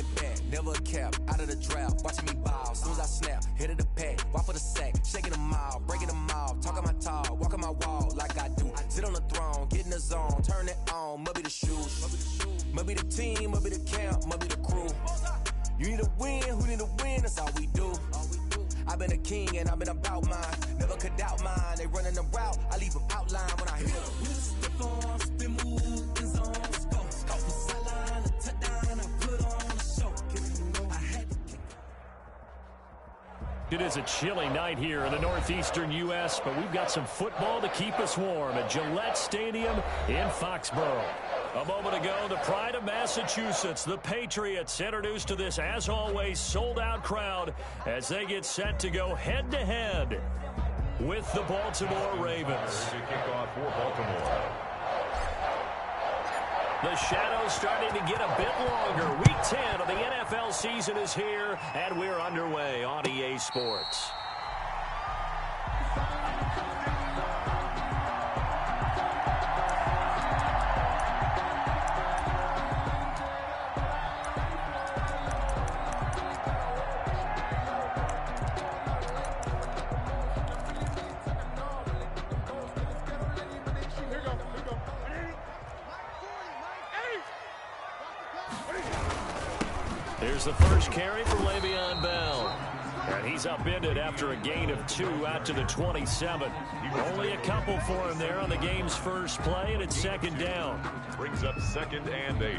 it back, never a cap, out of the drought, watching me ball, soon as I snap, hit of the pack, walk for the sack, shaking them all, breaking them all, talking my talk, walking my wall like I do, sit on the throne, get in the zone, turn it on, must be the shoes, must be the team, must be the camp, must be the crew, you need a win, who need a win, that's all we do. I've been a king and I've been about mine. Never could doubt mine. They running the route. I leave them outline when I hit them. Step on, spin move, in zone, scope. From sideline to touchdown, I put on a show. I had to kick. It is a chilly night here in the northeastern U.S., but we've got some football to keep us warm at Gillette Stadium in Foxborough. A moment ago, the pride of Massachusetts, the Patriots, introduced to this, as always, sold-out crowd as they get set to go head-to-head with the Baltimore Ravens. Kickoff for Baltimore. The shadows starting to get a bit longer. Week 10 of the NFL season is here, and we're underway on EA Sports. Here's the first carry for Le'Veon Bell. And he's upended after a gain of 2 out to the 27. Only a couple for him there on the game's first play, and it's second down. Brings up 2nd and 8.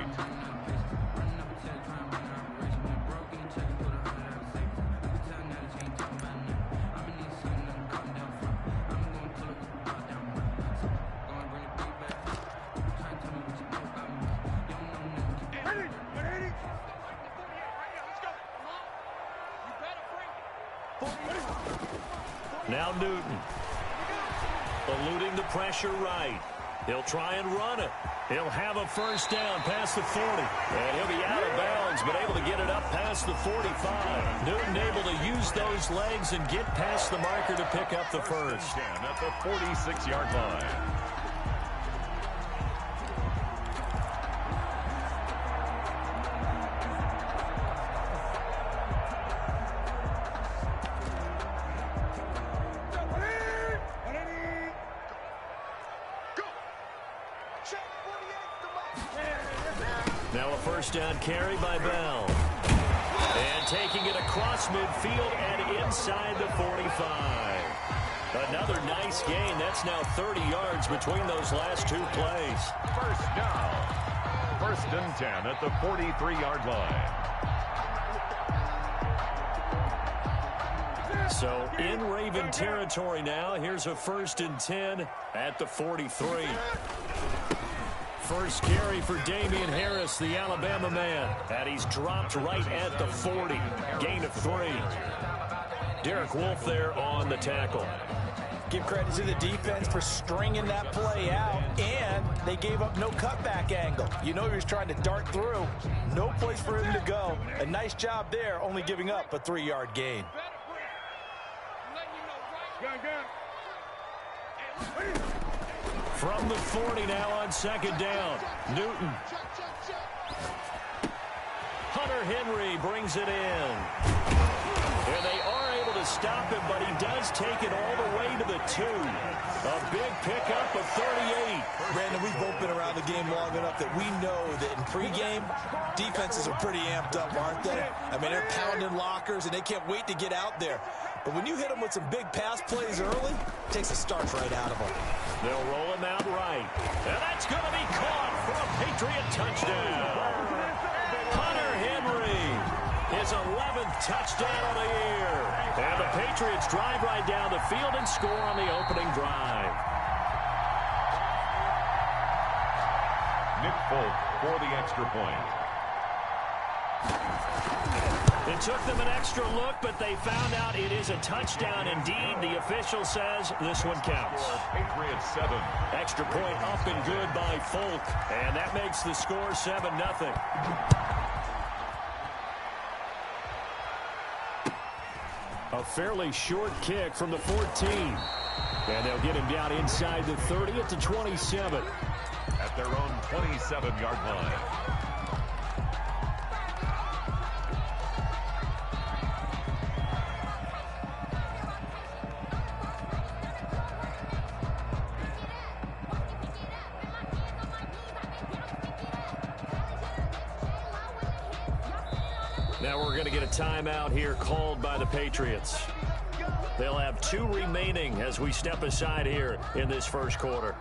Now Newton, eluding the pressure right. He'll try and run it. He'll have a first down past the 40. And he'll be out of bounds, but able to get it up past the 45. Newton able to use those legs and get past the marker to pick up the first. Down at the 46-yard line. Now a first down carry by Bell. And taking it across midfield and inside the 45. Another nice gain. That's now 30 yards between those last 2 plays. First down. 1st and 10 at the 43-yard line. So in Raven territory now. Here's a 1st and 10 at the 43. First carry for Damian Harris, the Alabama man. And he's dropped right at the 40. Gain of 3. Derek Wolfe there on the tackle. Give credit to the defense for stringing that play out, and they gave up no cutback angle. You know he was trying to dart through. No place for him to go. A nice job there, only giving up a 3-yard gain. From the 40 now on 2nd down. Newton. Hunter Henry brings it in. And they are able to stop him, but he does take it all the way to the 2. A big pickup of 38. Brandon, we've both been around the game long enough that we know that in pregame, defenses are pretty amped up, aren't they? I mean, they're pounding lockers, and they can't wait to get out there. But when you hit them with some big pass plays early, it takes the starch right out of them. They'll roll him out right. And that's going to be caught for a Patriot touchdown. Hunter Henry, his 11th touchdown of the year. And the Patriots drive right down the field and score on the opening drive. Nick Folk for the extra point. It took them an extra look, but they found out it is a touchdown indeed. The official says this one counts. Patriots 7. Extra point up and good by Folk, and that makes the score 7-0. A fairly short kick from the 14. And they'll get him down inside the 30 at the 27. At their own 27-yard line. Now we're going to get a timeout here called by the Patriots. They'll have 2 remaining as we step aside here in this first quarter.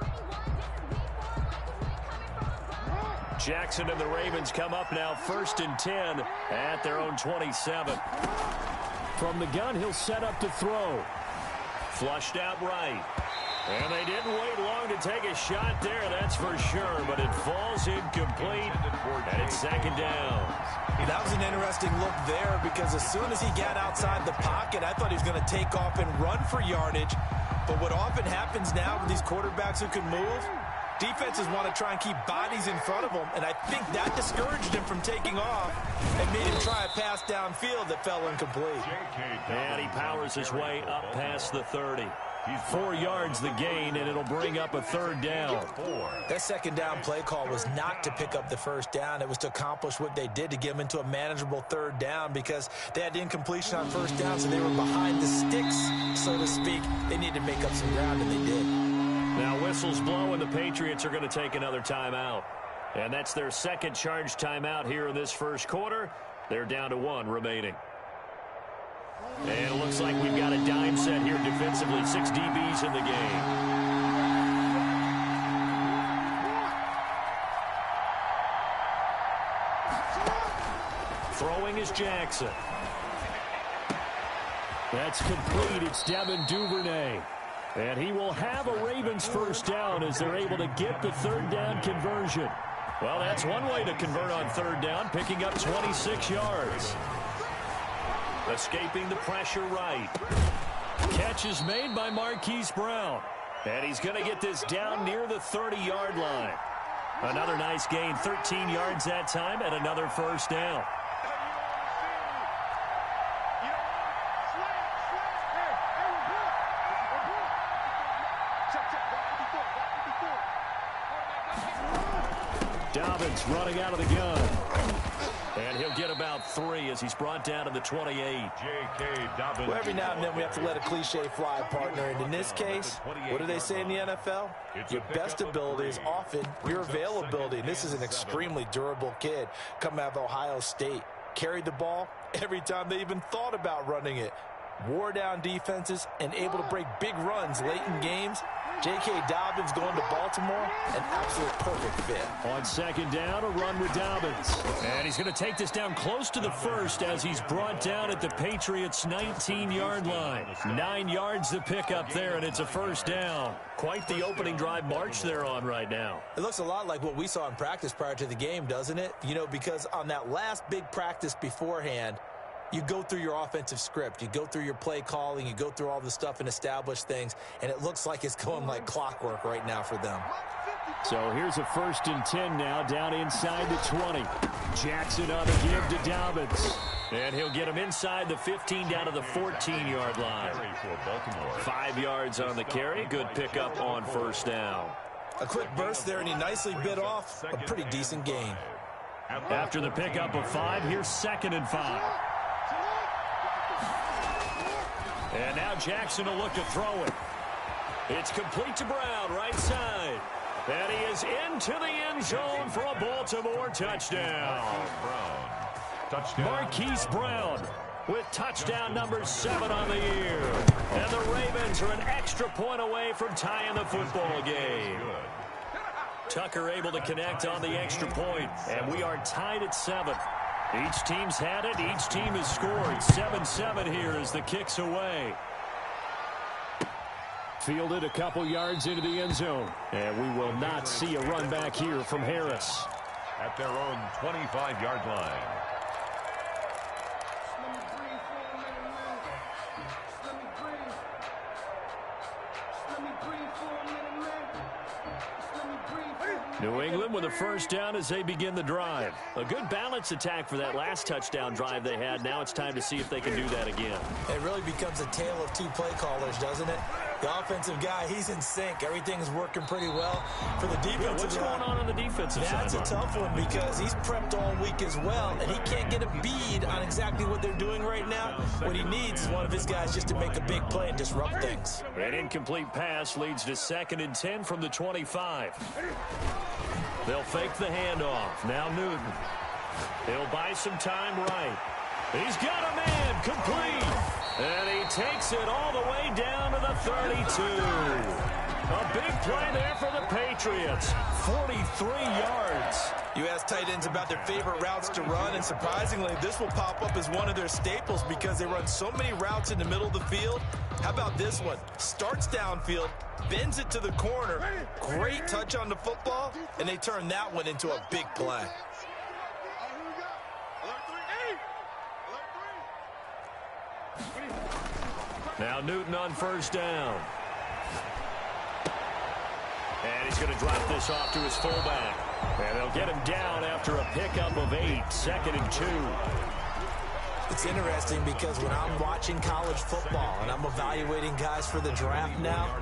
Jackson and the Ravens come up now 1st and 10 at their own 27. From the gun, he'll set up to throw. Flushed out right. And they didn't wait long to take a shot there, that's for sure. But it falls incomplete, and it's 2nd down. Yeah, that was an interesting look there because as soon as he got outside the pocket, I thought he was going to take off and run for yardage. But what often happens now with these quarterbacks who can move, defenses want to try and keep bodies in front of them, and I think that discouraged him from taking off and made him try a pass downfield that fell incomplete. And he powers his way up past the 30. 4 yards the gain, and it'll bring up a 3rd down. That 2nd down play call was not to pick up the 1st down. It was to accomplish what they did to get them into a manageable 3rd down because they had the incompletion on 1st down, so they were behind the sticks, so to speak. They needed to make up some ground, and they did. Now whistles blow, and the Patriots are going to take another timeout. And that's their 2nd charge timeout here in this first quarter. They're down to 1 remaining. And it looks like we've got a dime set here defensively. 6 DBs in the game. Throwing is Jackson. That's complete. It's Devin Duvernay. And he will have a Ravens 1st down as they're able to get the 3rd down conversion. Well, that's one way to convert on 3rd down, picking up 26 yards. Escaping the pressure right. Catch is made by Marquise Brown. And he's going to get this down near the 30-yard line. Another nice gain, 13 yards that time, and another 1st down. Dobbins running out of the gun. And he'll get about 3 as he's brought down to the 28. J.K. Dobbins. Well, every now and then we have to let a cliche fly, partner. And in this case, what do they say in the NFL? Your best ability is often your availability. And this is an extremely durable kid coming out of Ohio State. Carried the ball every time they even thought about running it. Wore down defenses and able to break big runs late in games. J.K. Dobbins going to Baltimore, an absolute perfect fit. On 2nd down, a run with Dobbins. And he's going to take this down close to the 1st as he's brought down at the Patriots' 19-yard line. 9 yards to pick up there, and it's a 1st down. Quite the opening drive march they're on right now. It looks a lot like what we saw in practice prior to the game, doesn't it? You know, because on that last big practice beforehand, you go through your offensive script. You go through your play calling. You go through all the stuff and establish things. And it looks like it's going like clockwork right now for them. So here's a 1st and 10 now down inside the 20. Jackson on the give to Dobbins. And he'll get him inside the 15 down to the 14-yard line. 5 yards on the carry. Good pickup on 1st down. A quick burst there, and he nicely bit off a pretty decent gain. After the pickup of 5, here's 2nd and 5. And now Jackson will look to throw it. It's complete to Brown, right side. And he is into the end zone for a Baltimore touchdown. Marquise Brown with touchdown number 7 on the year. And the Ravens are an extra point away from tying the football game. Tucker able to connect on the extra point, and we are tied at 7. Each team's had it. Each team has scored. 7-7 here as the kick's away. Fielded a couple yards into the end zone. And we will not see a run back here from Harris. At their own 25-yard line. New England with a 1st down as they begin the drive. A good balanced attack for that last touchdown drive they had. Now it's time to see if they can do that again. It really becomes a tale of 2 play callers, doesn't it? The offensive guy, he's in sync. Everything's working pretty well. For the defensive what's going on the defensive side? That's a tough one because he's prepped all week as well, and he can't get a bead on exactly what they're doing right now. What he needs is one of his guys just to make a big play and disrupt things. An incomplete pass leads to 2nd and 10 from the 25. They'll fake the handoff. Now Newton. He'll buy some time right. He's got a man complete. And he takes it all the way down to the 32. A big play there for the Patriots. 43 yards. You ask tight ends about their favorite routes to run, and surprisingly, this will pop up as one of their staples because they run so many routes in the middle of the field. How about this one? Starts downfield, bends it to the corner. Great touch on the football, and they turn that one into a big play. Now Newton on first down. And he's going to drop this off to his fullback. And they'll get him down after a pickup of 8, 2nd and 2. It's interesting because when I'm watching college football and I'm evaluating guys for the draft now,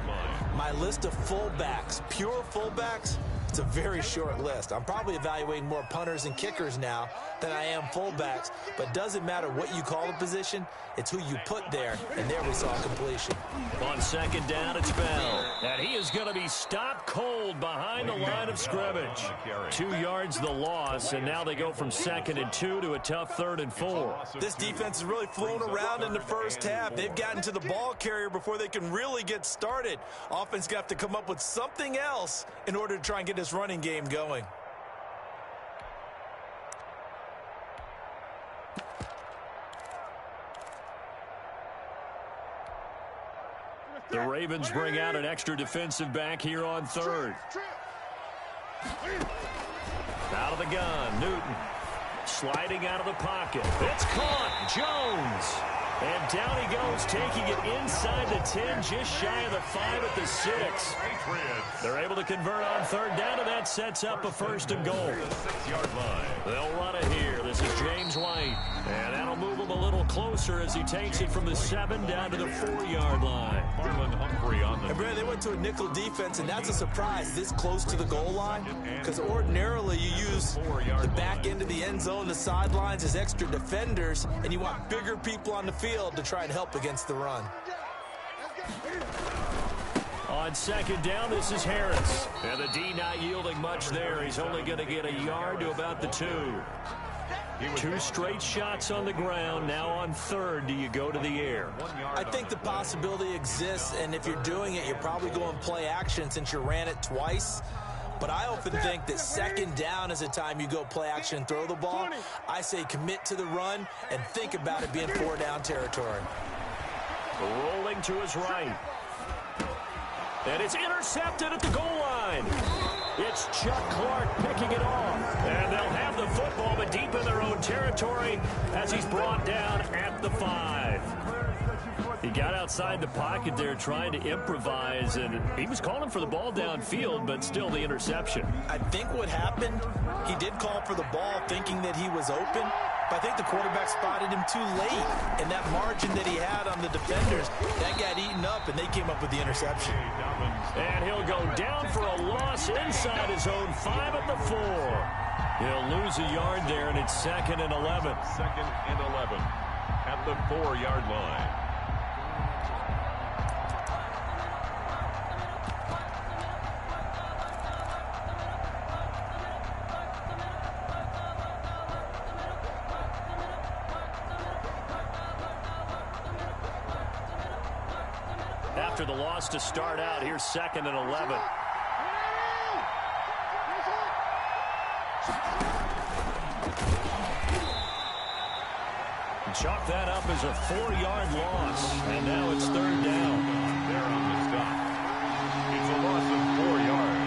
my list of fullbacks, pure fullbacks, it's a very short list. I'm probably evaluating more punters and kickers now than I am fullbacks, but doesn't matter what you call the position, it's who you put there, and there we saw completion. On second down, it's Bell. And he is going to be stopped cold behind the line of scrimmage. 2 yards the loss, and now they go from 2nd and 2 to a tough 3rd and 4. This defense has really flown around in the first half. They've gotten to the ball carrier before they can really get started. Offense going to have to come up with something else in order to try and get this running game going. The Ravens bring out an extra defensive back here on 3rd. Out of the gun, Newton. Sliding out of the pocket. It's caught. Jones. And down he goes, taking it inside the 10, just shy of the 5 at the 6. They're able to convert on 3rd down, and that sets up a 1st and goal. 6-yard line. They'll run it here. This is James White. And that'll move him a little closer as he takes it from the 7 down to the 4-yard line. Marlon Humphrey on the... And Brad, they went to a nickel defense, and that's a surprise this close to the goal line, because ordinarily you use the back end of the end zone, the sidelines as extra defenders, and you want bigger people on the field to try and help against the run. On 2nd down, this is Harris. And the D not yielding much there. He's only going to get a yard to about the 2. 2 straight shots on the ground. Now on 3rd, do you go to the air? I think the possibility exists, and if you're doing it, you're probably going play action since you ran it twice. But I often think that 2nd down is a time you go play action and throw the ball. I say commit to the run and think about it being 4-down territory. Rolling to his right. And it's intercepted at the goal line. It's Chuck Clark picking it off. And they'll have the football, but deep in their own territory as he's brought down at the 5. He got outside the pocket there trying to improvise, and he was calling for the ball downfield, but still the interception. I think what happened, he did call for the ball thinking that he was open, but I think the quarterback spotted him too late, and that margin that he had on the defenders, that got eaten up, and they came up with the interception. And he'll go down for a loss inside his own 5 at the 4. He'll lose a yard there, and it's 2nd and 11. 2nd and 11 at the 4-yard line. After the loss to start out, here's 2nd and 11. Chalk that up as a 4-yard loss, and now it's 3rd down. There on the stop. It's a loss of 4 yards,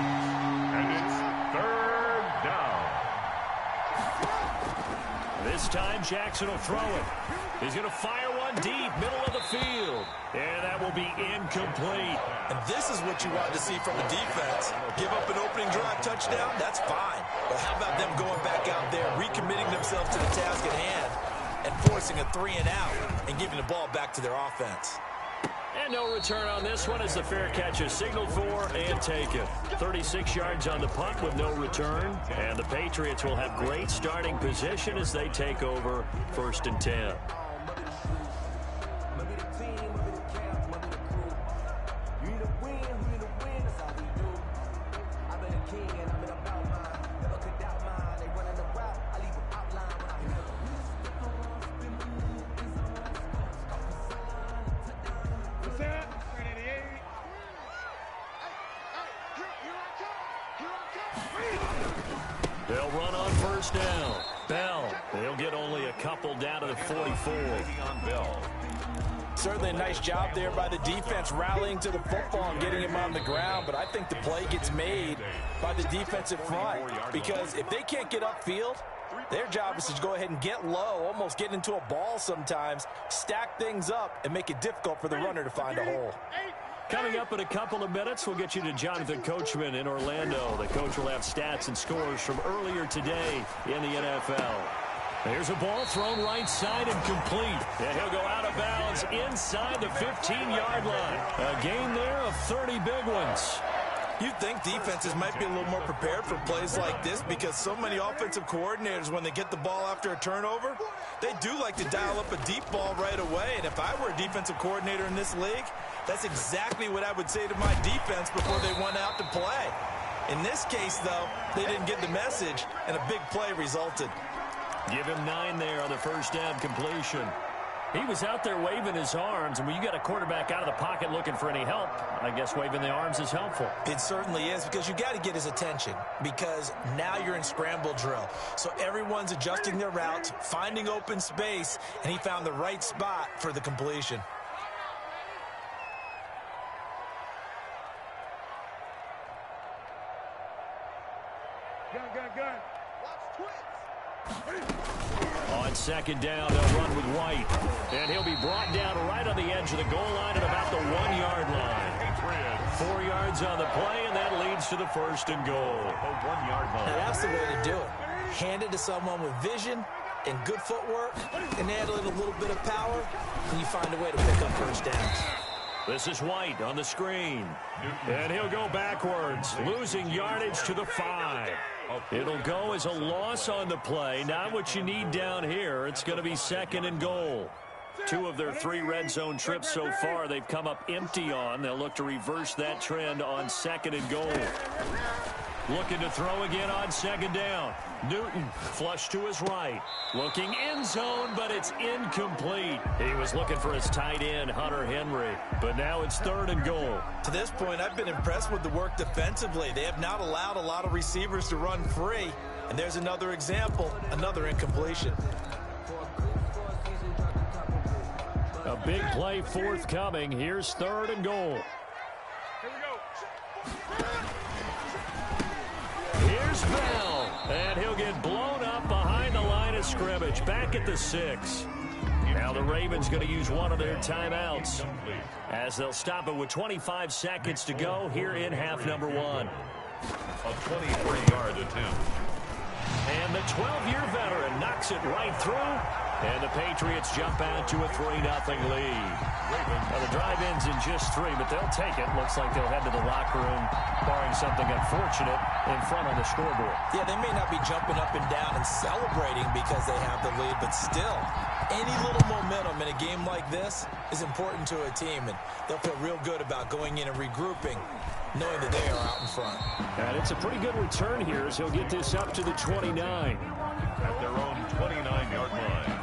and it's 3rd down. This time Jackson will throw it. He's going to fire one deep, middle of the field. And that will be incomplete. And this is what you want to see from a defense. Give up an opening drive touchdown, that's fine. But how about them going back out there, recommitting themselves to the task at hand, and forcing a 3-and-out and giving the ball back to their offense. And no return on this one as the fair catch is signaled for and taken. 36 yards on the punt with no return. And the Patriots will have great starting position as they take over 1st and 10. They'll run on first down. Bell, they'll get only a couple down to the 44. On Bell. Certainly a nice job there by the defense rallying to the football and getting him on the ground, but I think the play gets made by the defensive front because if they can't get upfield, their job is to go ahead and get low, almost get into a ball sometimes, stack things up, and make it difficult for the runner to find a hole. Coming up in a couple of minutes, we'll get you to Jonathan Coachman in Orlando. The coach will have stats and scores from earlier today in the NFL. There's a ball thrown right side and complete. And he'll go out of bounds inside the 15-yard line. A gain there of 30 big ones. You'd think defenses might be a little more prepared for plays like this because so many offensive coordinators, when they get the ball after a turnover, they do like to dial up a deep ball right away. And if I were a defensive coordinator in this league, that's exactly what I would say to my defense before they went out to play. In this case, though, they didn't get the message, and a big play resulted. Give him 9 there on the first down completion. He was out there waving his arms, and when you got a quarterback out of the pocket looking for any help, I guess waving the arms is helpful. It certainly is because you got to get his attention because now you're in scramble drill. So everyone's adjusting their routes, finding open space, and he found the right spot for the completion. Gun. On second down, they'll run with White. And he'll be brought down right on the edge of the goal line at about the 1-yard line. 4 yards on the play, and that leads to the first and goal. The 1-yard line. Now that's the way to do it. Hand it to someone with vision and good footwork, and add a little bit of power, and you find a way to pick up first downs. This is White on the screen. And he'll go backwards, losing yardage to the 5. It'll go as a loss on the play. Not what you need down here. It's going to be second and goal. 2 of their 3 red zone trips so far they've come up empty on. They'll look to reverse that trend on second and goal. Looking to throw again on second down. Newton flush to his right. Looking end zone, but it's incomplete. He was looking for his tight end, Hunter Henry. But now it's third and goal. To this point, I've been impressed with the work defensively. They have not allowed a lot of receivers to run free. And there's another example, another incompletion. A big play forthcoming. Here's third and goal. Here's Bell, and he'll get blown up behind the line of scrimmage, back at the 6. Now the Ravens going to use one of their timeouts as they'll stop it with 25 seconds to go here in half number 1. A 23-yard attempt. And the 12-year veteran knocks it right through, and the Patriots jump out to a 3-0 lead. Now the drive ends in just 3, but they'll take it. Looks like they'll head to the locker room, barring something unfortunate, in front on the scoreboard. Yeah, they may not be jumping up and down and celebrating because they have the lead, but still, any little momentum in a game like this is important to a team, and they'll feel real good about going in and regrouping, knowing that they are out in front. And it's a pretty good return here as he'll get this up to the 29. At their own 29-yard line.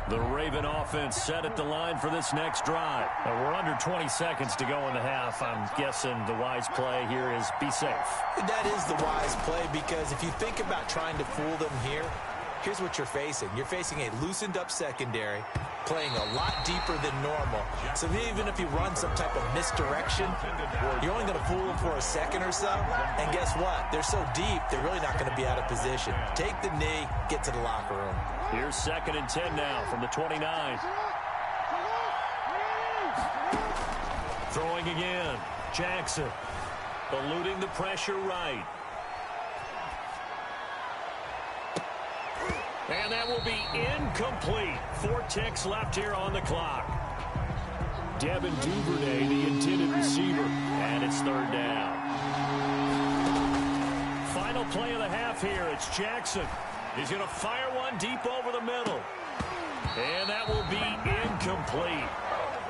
The Raven offense set at the line for this next drive. And we're under 20 seconds to go in the half. I'm guessing the wise play here is be safe. That is the wise play because if you think about trying to fool them here, here's what you're facing. You're facing a loosened up secondary, playing a lot deeper than normal. So even if you run some type of misdirection, you're only going to fool them for a second or so. And guess what? They're so deep, they're really not going to be out of position. Take the knee, get to the locker room. Here's second and 10 now from the 29. Throwing again. Jackson eluding the pressure right. And that will be incomplete. 4 ticks left here on the clock. Devin Duvernay, the intended receiver. And it's third down. Final play of the half here. It's Jackson. He's going to fire one deep over the middle. And that will be incomplete.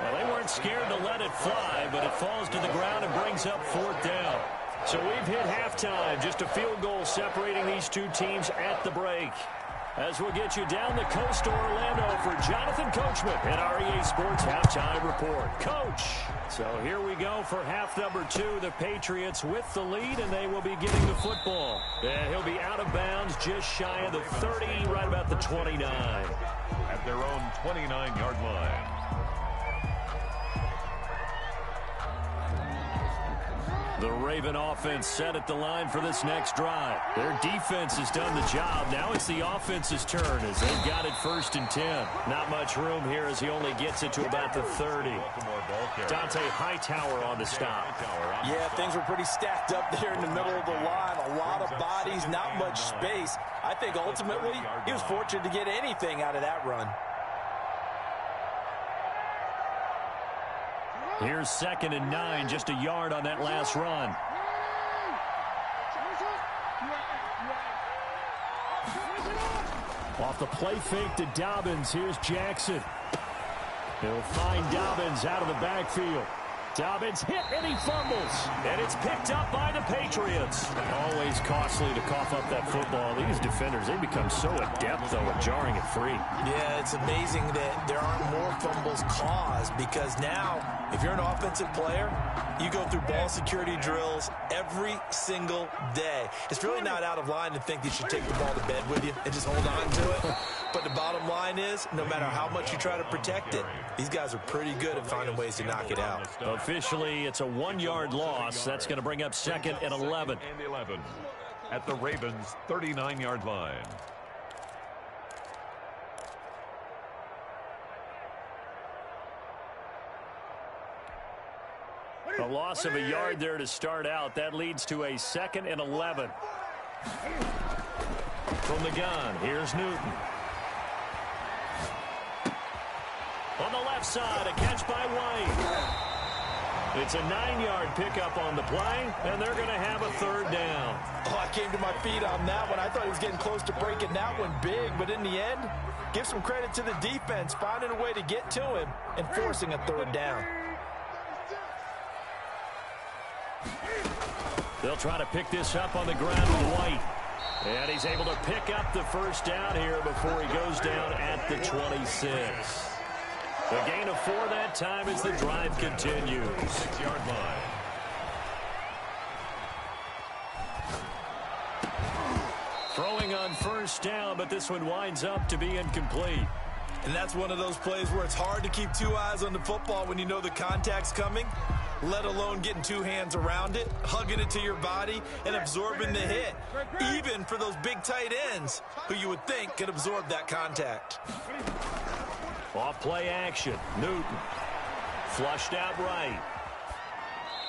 Well, they weren't scared to let it fly, but it falls to the ground and brings up fourth down. So we've hit halftime. Just a field goal separating these two teams at the break. As we'll get you down the coast to Orlando for Jonathan Coachman at our EA Sports Halftime Report. Coach, so here we go for half number 2. The Patriots with the lead, and they will be getting the football. And he'll be out of bounds just shy of the 30, right about the 29. At their own 29-yard line. The Raven offense set at the line for this next drive. Their defense has done the job. Now it's the offense's turn as they've got it 1st and 10. Not much room here as he only gets it to about the 30. Dante Hightower on the stop. Yeah, things were pretty stacked up there in the middle of the line. A lot of bodies, not much space. I think ultimately he was fortunate to get anything out of that run. Here's 2nd and 9, just a yard on that last run. Off the play fake to Dobbins, here's Jackson. He'll find Dobbins out of the backfield. Dobbins hit and he fumbles. And it's picked up by the Patriots. Always costly to cough up that football. These defenders, they become so adept, though, at jarring it free. Yeah, it's amazing that there aren't more fumbles caused because now, if you're an offensive player, you go through ball security drills every single day. It's really not out of line to think that you should take the ball to bed with you and just hold on to it. But the bottom line is, no matter how much you try to protect it, these guys are pretty good at finding ways to knock it out. Officially, it's a 1-yard loss. That's going to bring up 2nd and 11. And 11 at the Ravens' 39-yard line. A loss of a yard there to start out. That leads to a 2nd and 11. From the gun, here's Newton. On the left side, a catch by White. It's a 9-yard pickup on the play, and they're going to have a 3rd down. Oh, I came to my feet on that one. I thought he was getting close to breaking that one big, but in the end, give some credit to the defense, finding a way to get to him and forcing a 3rd down. They'll try to pick this up on the ground with White. And he's able to pick up the 1st down here before he goes down at the 26. The gain of 4 that time as the drive continues. 6-yard line. Throwing on 1st down, but this one winds up to be incomplete. And that's one of those plays where it's hard to keep 2 eyes on the football when you know the contact's coming, let alone getting 2 hands around it, hugging it to your body, and absorbing the hit, even for those big tight ends who you would think could absorb that contact. Off play action. Newton. Flushed out right.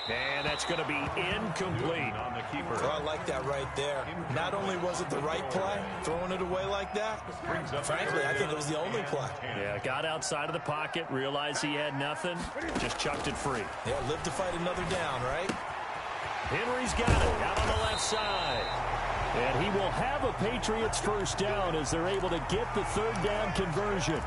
And that's going to be incomplete. On the keeper. Oh, I like that right there. Not only was it the right play, throwing it away like that, frankly, I think it was the only play. Yeah, got outside of the pocket, realized he had nothing, just chucked it free. Yeah, live to fight another down, right? Henry's got it out on the left side. And he will have a Patriots 1st down as they're able to get the 3rd down conversion.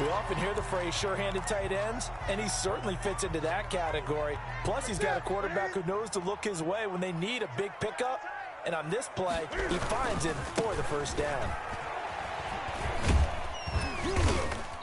We often hear the phrase sure-handed tight ends, and he certainly fits into that category. Plus, he's got a quarterback who knows to look his way when they need a big pickup. And on this play, he finds him for the 1st down.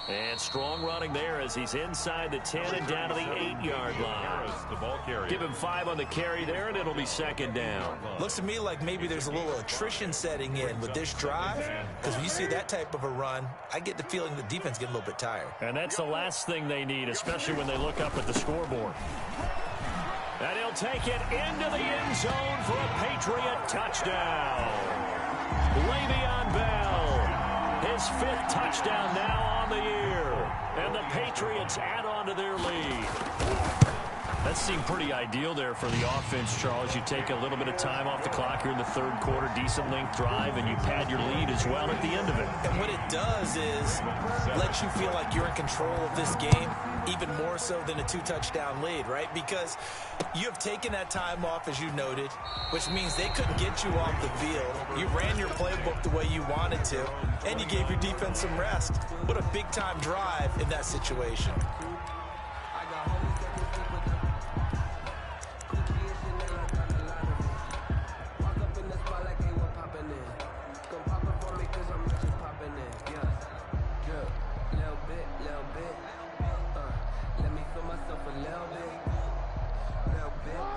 And strong running there as he's inside the 10 and down to the 8-yard line. The ball carrier. Give him 5 on the carry there, and it'll be 2nd down. Looks to me like maybe there's a little attrition setting in with this drive, because when you see that type of a run, I get the feeling the defense get a little bit tired. And that's the last thing they need, especially when they look up at the scoreboard. And he'll take it into the end zone for a Patriot touchdown. Le'Veon Bell, his 5th touchdown now on the year. And the Patriots add on to their lead. That seemed pretty ideal there for the offense, Charles. You take a little bit of time off the clock here in the 3rd quarter, decent length drive, and you pad your lead as well at the end of it. And what it does is let you feel like you're in control of this game, even more so than a 2-touchdown lead, right? Because you have taken that time off, as you noted, which means they couldn't get you off the field. You ran your playbook the way you wanted to, and you gave your defense some rest. What a big-time drive in that situation.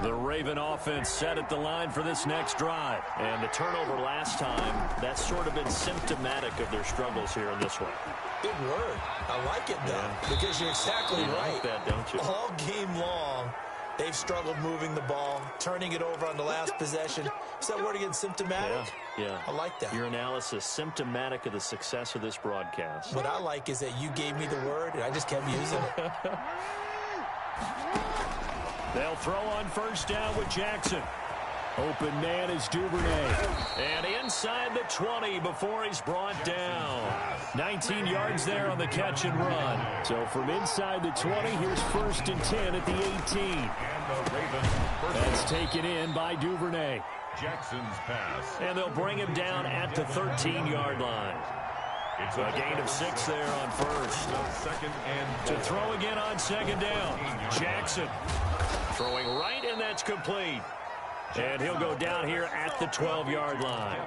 The Raven offense set at the line for this next drive. And the turnover last time, that's sort of been symptomatic of their struggles here in this one. Big word. I like it, though, because you're exactly right. Like that, don't you? All game long, they've struggled moving the ball, turning it over on the last possession. Is that word again, symptomatic? Yeah. I like that. Your analysis, symptomatic of the success of this broadcast. What I like is that you gave me the word, and I just kept using it. They'll throw on first down with Jackson. Open man is Duvernay. And inside the 20 before he's brought down. 19 yards there on the catch and run. So from inside the 20, here's 1st and 10 at the 18. That's taken in by Duvernay. Jackson's pass. And they'll bring him down at the 13-yard line. It's a gain of 6 there on first. To throw again on second down. Jackson throwing right, and that's complete. And he'll go down here at the 12-yard line.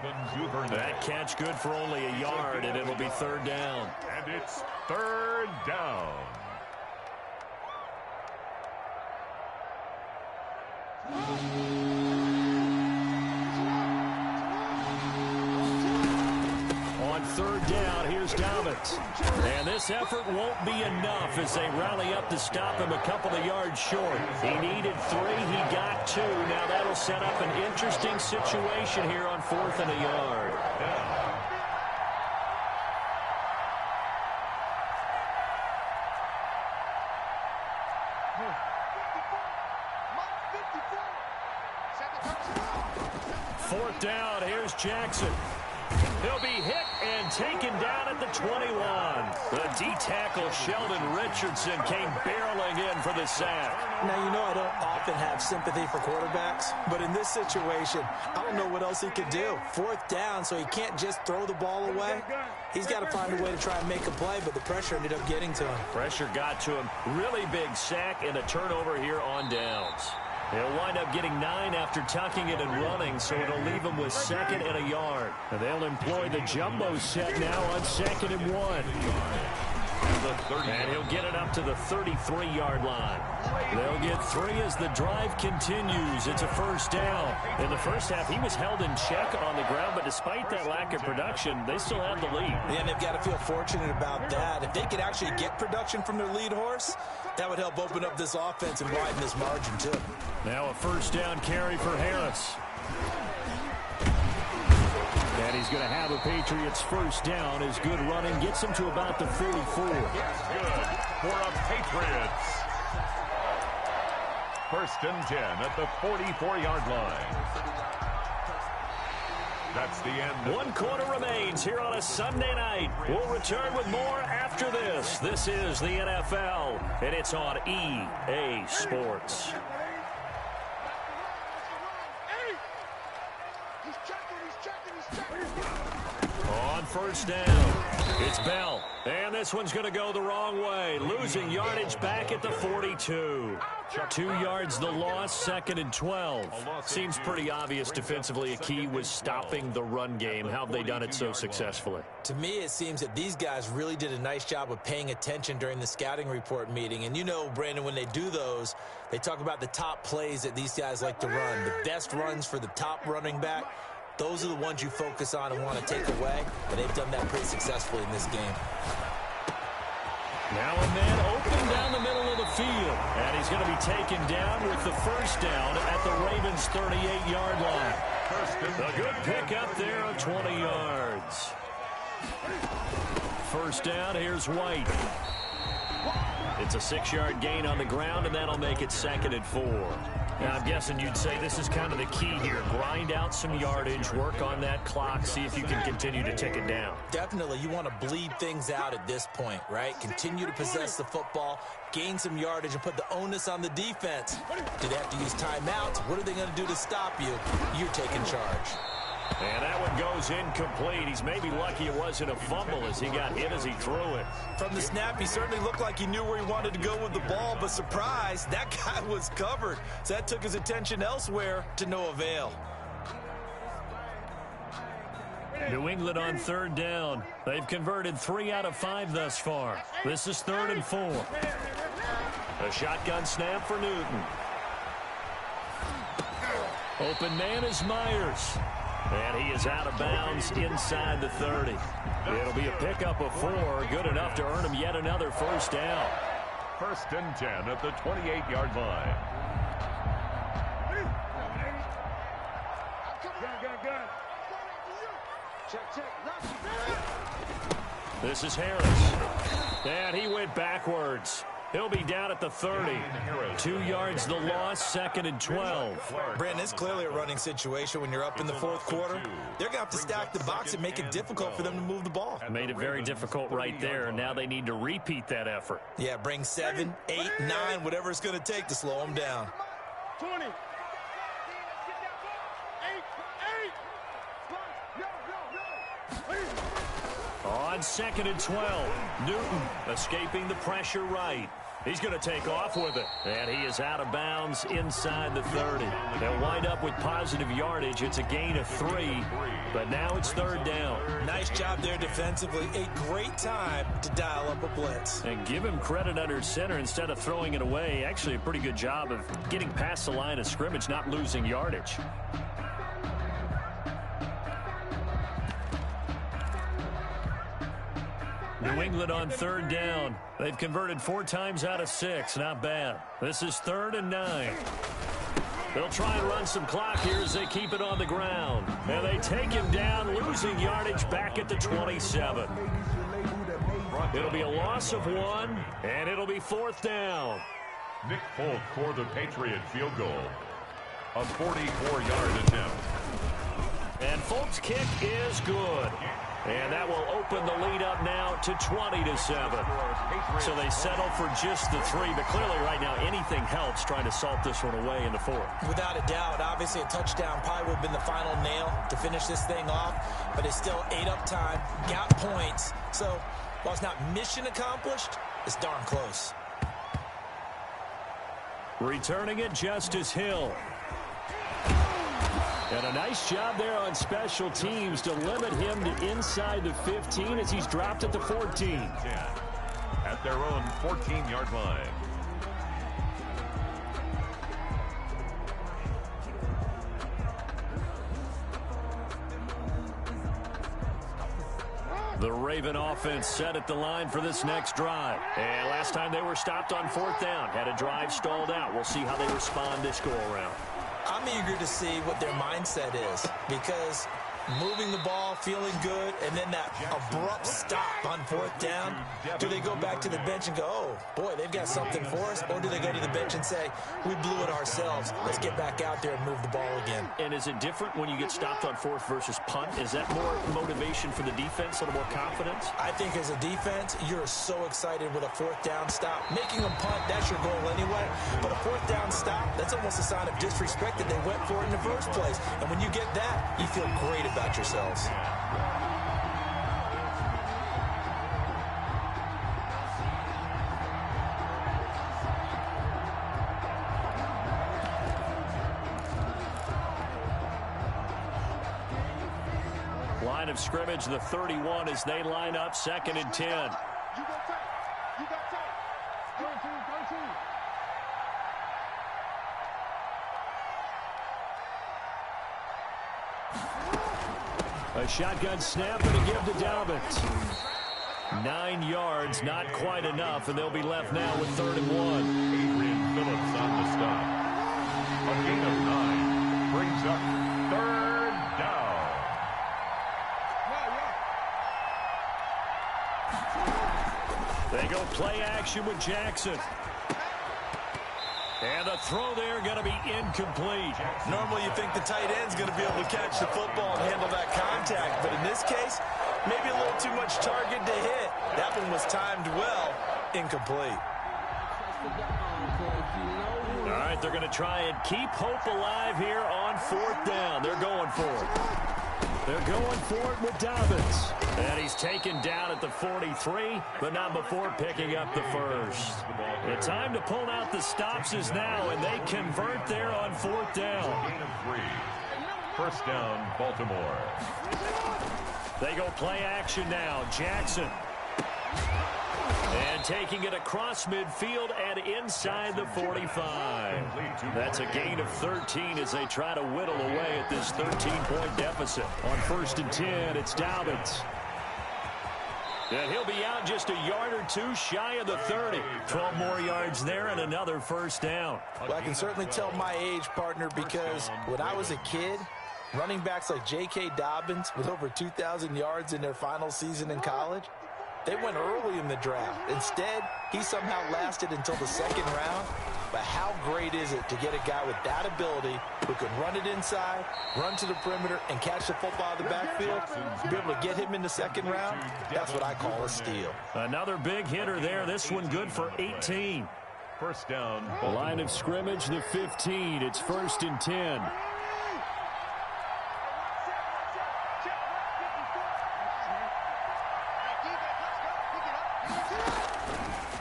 That catch good for only a yard, and it'll be 3rd down. And it's 3rd down. On 3rd down, here's Dobbins. And this effort won't be enough as they rally up to stop him a couple of yards short. He needed 3, he got 2. Now that'll set up an interesting situation here on 4th and a yard. Fourth down, here's Jackson. He'll be hit and taken down at the 21. The D-tackle Sheldon Richardson came barreling in for the sack. Now, you know I don't often have sympathy for quarterbacks, but in this situation, I don't know what else he could do. 4th down, so he can't just throw the ball away. He's got to find a way to try and make a play, but the pressure ended up getting to him. Pressure got to him. Really big sack and a turnover here on downs. They'll wind up getting 9 after tucking it and running, so it'll leave them with 2nd and a yard. And they'll employ the jumbo set now on 2nd and 1. And he'll get it up to the 33-yard line. They'll get 3 as the drive continues. It's a 1st down. In the first half, he was held in check on the ground, but despite that lack of production, they still have the lead. Yeah, and they've got to feel fortunate about that. If they could actually get production from their lead horse, that would help open up this offense and widen this margin, too. Now a 1st down carry for Harris. And he's going to have a Patriots 1st down. His good running gets him to about the 44. That's good for a Patriots. 1st and 10 at the 44-yard line. That's the end. 1 quarter remains here on a Sunday night. We'll return with more after this. This is the NFL, and it's on EA Sports. On 1st down, it's Bell. And this one's going to go the wrong way. Losing yardage back at the 42. 2 yards the loss, 2nd and 12. Seems pretty obvious defensively a key was stopping the run game. How have they done it so successfully? To me, it seems that these guys really did a nice job of paying attention during the scouting report meeting. And you know, Brandon, when they do those, they talk about the top plays that these guys like to run. The best runs for the top running back. Those are the ones you focus on and want to take away, and they've done that pretty successfully in this game. Now a man open down the middle of the field, and he's going to be taken down with the 1st down at the Ravens' 38-yard line. A good pickup there of 20 yards. 1st down, here's White. It's a 6-yard gain on the ground, and that'll make it 2nd and 4. Now, I'm guessing you'd say this is kind of the key here. Grind out some yardage, work on that clock, see if you can continue to tick it down. Definitely. You want to bleed things out at this point, right? Continue to possess the football, gain some yardage, and put the onus on the defense. Do they have to use timeouts? What are they going to do to stop you? You're taking charge. And that one goes incomplete. He's maybe lucky it wasn't a fumble as he got hit as he threw it. From the snap, he certainly looked like he knew where he wanted to go with the ball, but surprise, that guy was covered. So that took his attention elsewhere to no avail. New England on 3rd down. They've converted 3 out of 5 thus far. This is 3rd and 4. A shotgun snap for Newton. Open man is Myers. And he is out of bounds inside the 30. It'll be a pickup of 4, good enough to earn him yet another first down. 1st and 10 at the 28-yard line. This is Harris. And he went backwards. He'll be down at the 30. 2 yards the loss, 2nd and 12. Brandon, it's clearly a running situation when you're up in the 4th quarter. They're going to have to stack the box and make it difficult for them to move the ball. Made it very difficult right there. Now they need to repeat that effort. Yeah, bring 7, 8, 9, whatever it's going to take to slow them down. 20. On 2nd and 12, Newton escaping the pressure right. He's going to take off with it. And he is out of bounds inside the 30. They'll wind up with positive yardage. It's a gain of 3, but now it's 3rd down. Nice job there defensively. A great time to dial up a blitz. And give him credit under center instead of throwing it away. Actually a pretty good job of getting past the line of scrimmage, not losing yardage. New England on 3rd down. They've converted 4 times out of 6. Not bad. This is 3rd and 9. They'll try and run some clock here as they keep it on the ground. And they take him down, losing yardage back at the 27. It'll be a loss of 1, and it'll be 4th down. Nick Folk for the Patriot field goal. A 44-yard attempt. And Folk's kick is good. And that will open the lead up now to 20-7. So they settle for just the 3. But clearly right now anything helps trying to salt this one away in the 4th. Without a doubt, obviously a touchdown probably would have been the final nail to finish this thing off. But it's still 8 up time, got points. So while it's not mission accomplished, it's darn close. Returning it, Justice Hill. And a nice job there on special teams to limit him to inside the 15 as he's dropped at the 14. At their own 14-yard line. The Raven offense set at the line for this next drive. And last time they were stopped on 4th down, had a drive stalled out. We'll see how they respond this go-around. I'm eager to see what their mindset is because moving the ball, feeling good, and then that abrupt stop on 4th down. Do they go back to the bench and go, oh, boy, they've got something for us? Or do they go to the bench and say, we blew it ourselves. Let's get back out there and move the ball again. And is it different when you get stopped on 4th versus punt? Is that more motivation for the defense, a little more confidence? I think as a defense, you're so excited with a 4th down stop. Making them punt, that's your goal anyway. But a 4th down stop, that's almost a sign of disrespect that they went for it in the first place. And when you get that, you feel great about yourselves. Line of scrimmage, the 31 as they line up, 2nd and 10. A shotgun snap and a give to Dobbins. 9 yards, not quite enough, and they'll be left now with 3rd and 1. Adrian Phillips on the stop. A gain of 9 brings up 3rd down. They go play action with Jackson. And the throw there going to be incomplete. Normally you think the tight end's going to be able to catch the football and handle that contact. But in this case, maybe a little too much target to hit. That one was timed well. Incomplete. All right, they're going to try and keep hope alive here on 4th down. They're going for it. They're going for it with Dobbins. And he's taken down at the 43, but not before picking up the first. The time to pull out the stops is now, and they convert there on 4th down. Gain of 3. First down, Baltimore. They go play action now. Jackson. And taking it across midfield and inside the 45. That's a gain of 13 as they try to whittle away at this 13-point deficit. On 1st and 10, it's Dobbins. And he'll be out just a yard or two shy of the 30. 12 more yards there and another first down. Well, I can certainly tell my age, partner, because when I was a kid, running backs like J.K. Dobbins with over 2,000 yards in their final season in college, they went early in the draft. Instead, he somehow lasted until the 2nd round. But how great is it to get a guy with that ability who can run it inside, run to the perimeter, and catch the football out of the backfield? To be able to get him in the 2nd round, that's what I call a steal. Another big hitter there. This one good for 18. First down. The line of scrimmage, the 15. It's 1st and 10.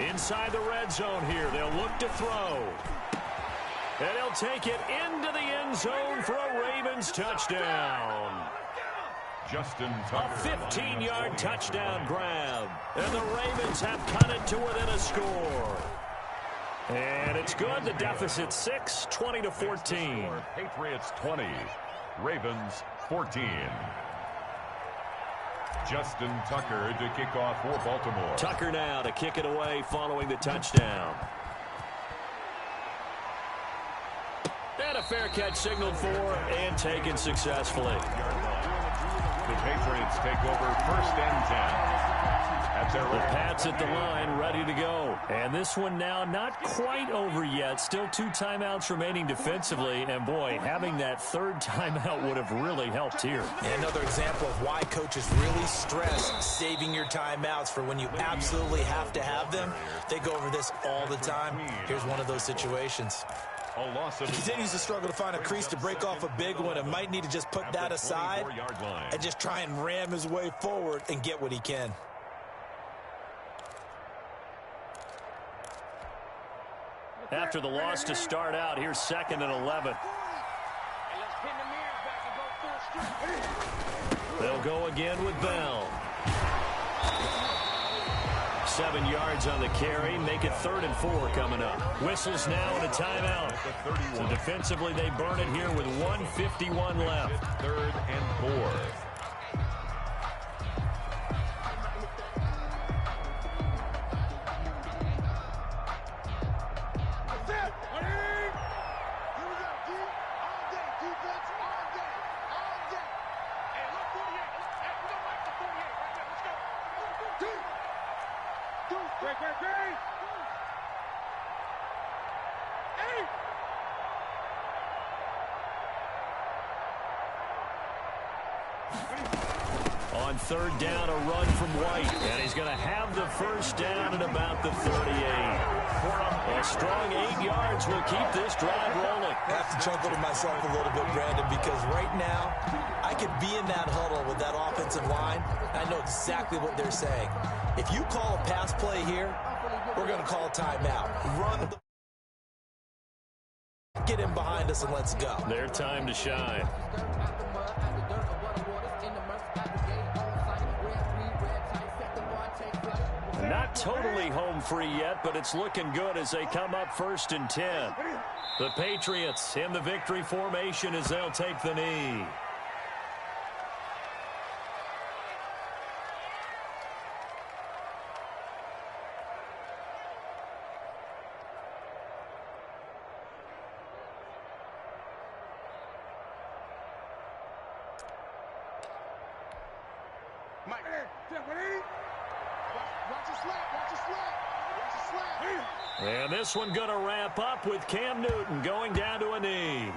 Inside the red zone here. They'll look to throw. And he'll take it into the end zone for a Ravens touchdown. Justin Tucker. A 15-yard touchdown grab. And the Ravens have cut it to within a score. And it's good. The deficit 6, 20-14. Patriots 20. Ravens 14. Justin Tucker to kick off for Baltimore. Tucker now to kick it away following the touchdown. And a fair catch signaled for and taken successfully. The Patriots take over 1st and 10. The Pats at the line, ready to go. And this one now not quite over yet. Still 2 timeouts remaining defensively. And, boy, having that 3rd timeout would have really helped here. And another example of why coaches really stress saving your timeouts for when you absolutely have to have them. They go over this all the time. Here's one of those situations. He continues to struggle to find a crease to break off a big one and might need to just put that aside and just try and ram his way forward and get what he can. After the loss to start out, here's 2nd and 11. They'll go again with Bell. 7 yards on the carry. Make it 3rd and 4 coming up. Whistles now and a timeout. So defensively, they burn it here with 1:51 left. 3rd and 4. On 3rd down, a run from White. And he's going to have the first down at about the 38. A strong 8 yards will keep this drive rolling. I have to chuckle to myself a little bit, Brandon, because right now I could be in that huddle with that offensive line. I know exactly what they're saying. If you call a pass play here, we're going to call a timeout. Run the... Get him behind us and let's go. Their time to shine. Not totally home free yet, but it's looking good as they come up 1st and 10. The Patriots in the victory formation as they'll take the knee. And this one going to wrap up with Cam Newton going down to a knee.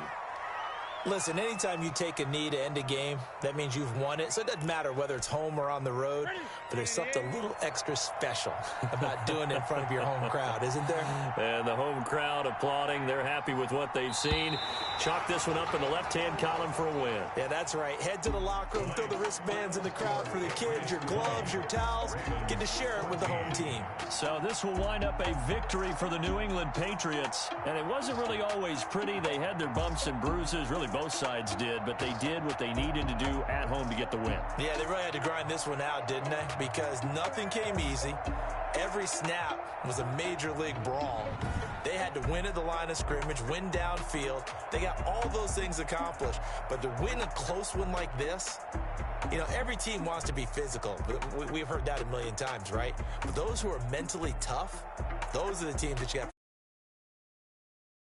Listen, anytime you take a knee to end a game, that means you've won it. So it doesn't matter whether it's home or on the road, but there's something a little extra special about doing it in front of your home crowd, isn't there? And the home crowd applauding. They're happy with what they've seen. Chalk this one up in the left-hand column for a win. Yeah, that's right. Head to the locker room, throw the wristbands in the crowd for the kids, your gloves, your towels. Get to share it with the home team. So this will wind up a victory for the New England Patriots. And it wasn't really always pretty. They had their bumps and bruises, really really both sides did, but they did what they needed to do at home to get the win. Yeah, they really had to grind this one out, didn't they? Because nothing came easy. Every snap was a major league brawl. They had to win at the line of scrimmage, win downfield. They got all those things accomplished. But to win a close one like this, you know, every team wants to be physical. We've heard that a million times, right? But those who are mentally tough, those are the teams that you have